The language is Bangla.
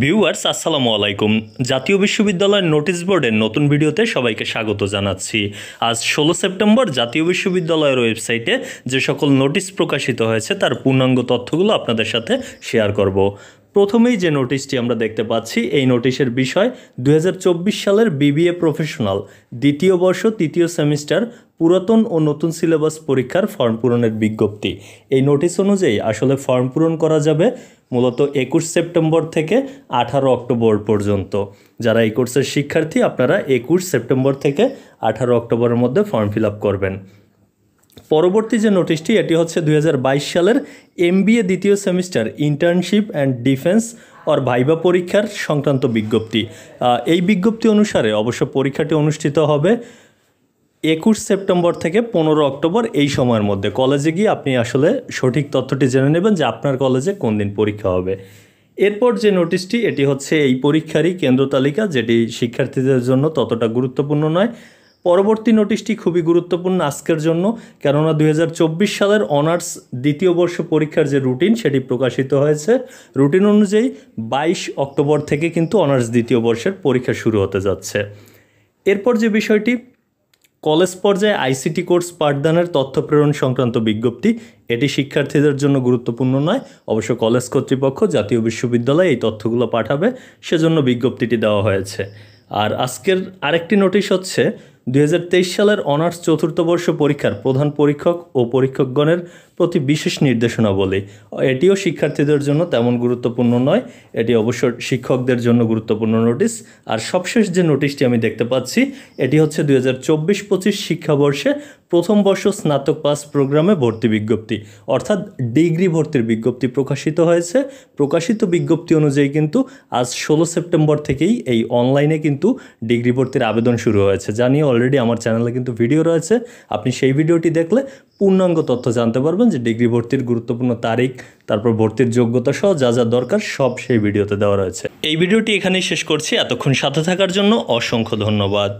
ভিউয়ার্স আসসালামু আলাইকুম। জাতীয় বিশ্ববিদ্যালয় নোটিশ বোর্ডের নতুন ভিডিওতে সবাইকে স্বাগত জানাচ্ছি। আজ 16 সেপ্টেম্বর জাতীয় বিশ্ববিদ্যালয়ের ওয়েবসাইটে যে সকল নোটিশ প্রকাশিত হয়েছে তার পূর্ণাঙ্গ তথ্যগুলো আপনাদের সাথে শেয়ার করব। প্রথমেই যে নোটিশটি আমরা দেখতে পাচ্ছি, এই নোটিশের বিষয় 2024 সালের বিবিএ প্রফেশনাল দ্বিতীয় বর্ষ তৃতীয় সেমিস্টার পুরাতন ও নতুন সিলেবাস পরীক্ষার ফর্ম পূরণের বিজ্ঞপ্তি। এই নোটিশ অনুযায়ী আসলে ফর্ম পূরণ করা যাবে মূলত 21 সেপ্টেম্বর থেকে 18 অক্টোবর পর্যন্ত। যারা এই কোর্সের শিক্ষার্থী, আপনারা 21 সেপ্টেম্বর থেকে 18 অক্টোবরের মধ্যে ফর্ম ফিল আপ করবেন। পরবর্তী যে নোটিশটি, এটি হচ্ছে 2022 সালের এমবিএ দ্বিতীয় semester internship and defence or viva পরীক্ষার সংক্রান্ত বিজ্ঞপ্তি। এই বিজ্ঞপ্তি অনুসারে অবশ্য পরীক্ষাটি অনুষ্ঠিত হবে 21 সেপ্টেম্বর থেকে 15 অক্টোবর এই সময়ের মধ্যে। কলেজে গিয়ে আপনি আসলে সঠিক তথ্যটি জেনে নেবেন যে আপনার কলেজে কোন দিন পরীক্ষা হবে। এরপর যে নোটিশটি, এটি হচ্ছে এই পরীক্ষারই কেন্দ্র তালিকা, যেটি শিক্ষার্থীদের জন্য ততটা গুরুত্বপূর্ণ নয়। পরবর্তী নোটিশটি খুবই গুরুত্বপূর্ণ আজকের জন্য, কেননা 2024 সালের অনার্স দ্বিতীয় বর্ষ পরীক্ষার যে রুটিন সেটি প্রকাশিত হয়েছে। রুটিন অনুযায়ী 22 অক্টোবর থেকে কিন্তু অনার্স দ্বিতীয় বর্ষের পরীক্ষা শুরু হতে যাচ্ছে। এরপর যে বিষয়টি, কলেজ পর্যায়ে আইসিটি কোর্স পাঠদানের তথ্য প্রেরণ সংক্রান্ত বিজ্ঞপ্তি, এটি শিক্ষার্থীদের জন্য গুরুত্বপূর্ণ নয়। অবশ্য কলেজ কর্তৃপক্ষ জাতীয় বিশ্ববিদ্যালয়ে এই তথ্যগুলো পাঠাবে, সেজন্য বিজ্ঞপ্তিটি দেওয়া হয়েছে। আর আজকের আরেকটি নোটিশ হচ্ছে 2023 সালের অনার্স চতুর্থ বর্ষ পরীক্ষার প্রধান পরীক্ষক ও পরীক্ষকগণের প্রতি বিশেষ নির্দেশনাবলী। এটিও শিক্ষার্থীদের জন্য তেমন গুরুত্বপূর্ণ নয়, এটি অবশ্য শিক্ষকদের জন্য গুরুত্বপূর্ণ নোটিশ। আর সবশেষ যে নোটিশটি আমি দেখতে পাচ্ছি, এটি হচ্ছে 2024-25 শিক্ষাবর্ষে প্রথম বর্ষ স্নাতক পাস প্রোগ্রামে ভর্তি বিজ্ঞপ্তি, অর্থাৎ ডিগ্রি ভর্তির বিজ্ঞপ্তি প্রকাশিত হয়েছে। প্রকাশিত বিজ্ঞপ্তি অনুযায়ী কিন্তু আজ 16 সেপ্টেম্বর থেকেই এই অনলাইনে কিন্তু ডিগ্রি ভর্তির আবেদন শুরু হয়েছে। জানিয়ে অলরেডি আমার চ্যানেলে কিন্তু ভিডিও রয়েছে, আপনি সেই ভিডিওটি দেখলে পূর্ণাঙ্গ তথ্য জানতে পারবেন যে ডিগ্রি ভর্তির গুরুত্বপূর্ণ তারিখ, তারপর ভর্তির যোগ্যতা সহ যা যা দরকার সব সেই ভিডিওতে দেওয়া রয়েছে। এই ভিডিওটি এখানেই শেষ করছি। এতক্ষণ সাথে থাকার জন্য অসংখ্য ধন্যবাদ।